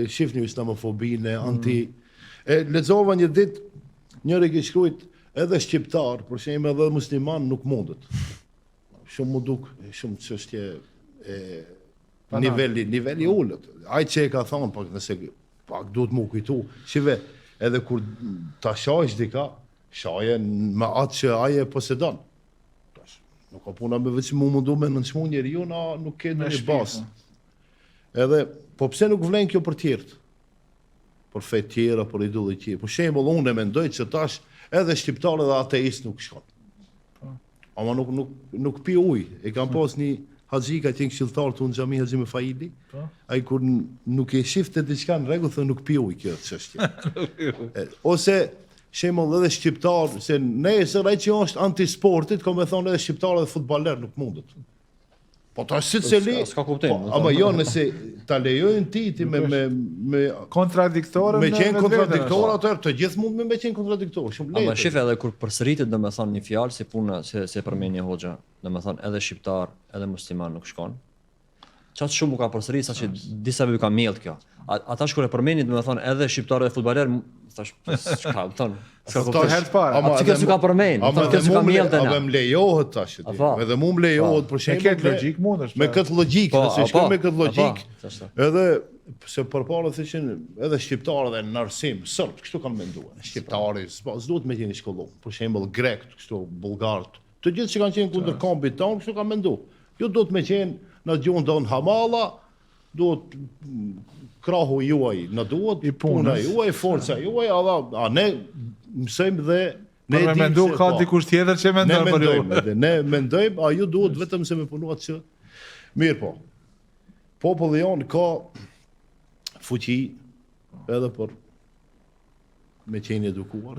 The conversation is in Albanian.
shifni islamofobinë, lexova një ditë njëri që shkruajt edhe shqiptar, për shembull edhe musliman nuk mundet. Shumë mu duk, shumë çështje niveli ullët. Ai që e ka thonë, pak nëse pak duhet mu kujtu. Shive, edhe kur ta shajsh dika, shaje me atë që ai e posedon. Nuk ka puna me veç mu mundu me nënçmu njeriu, na nuk ke një bazë. Edhe, po pse nuk vlen kjo për tjerët? Për fe tjera, për idulli tjera. Për shembull, unë e mendoj që tash edhe shqiptarë dhe ateist nuk shkon. Ama nuk pi ujë. E kam pas një haxhi ka qenë këshilltar tu në xhami Haxhi Faili. Ai kur nuk e shifte diçka në rregull, thonë nuk pi ujë kjo çështje. Ose shembull edhe shqiptar, se nesër ai që është anti-sportit, ka me thonë edhe shqiptar dhe futbollar nuk mundet. Po tash secili, s'ka kuptim. Ama jo nëse ta lejojnë ti me kontradiktore me qenë kontradiktor atëherë të gjithë mund me qenë kontradiktor, shumë lehtë. Ama shif edhe kur përsëritet domethënë një fjalë si puna se përmendje hoxha, domethënë edhe shqiptar, edhe musliman nuk shkon. Çfarë shumë u ka përsëritur saqë disa vë ka mjellt kjo. Ata shkur e përmendin domethënë edhe shqiptarë dhe futbollar thash çka thon. S'ka herë parë. Atë që ka përmend, thonë që ka mjellt ana. Ama më lejohet tash. Edhe mu më lejohet për shembull. Me këtë logjik mundesh. Me këtë logjik, nëse shkoj me këtë logjik. Edhe se përpara thëshin edhe shqiptarë dhe në arsim serb, kështu kanë menduar. Shqiptarë s'duhet me qenë shkollor. Për shembull grek, kështu bullgarët. Të gjithë që kanë qenë kundër kombit tonë, kështu kanë menduar. Jo duhet me qenë në gjuhën tonë hamalla, duhet krahu juaj, në duhet puna juaj, forca juaj, a ne mësojmë dhe ne e mendu ka dikush tjetër që mendon për ju. Ne mendojmë, a ju duhet vetëm se me punuat që mirë po. Populli jonë ka fuqi edhe për me qenë edukuar,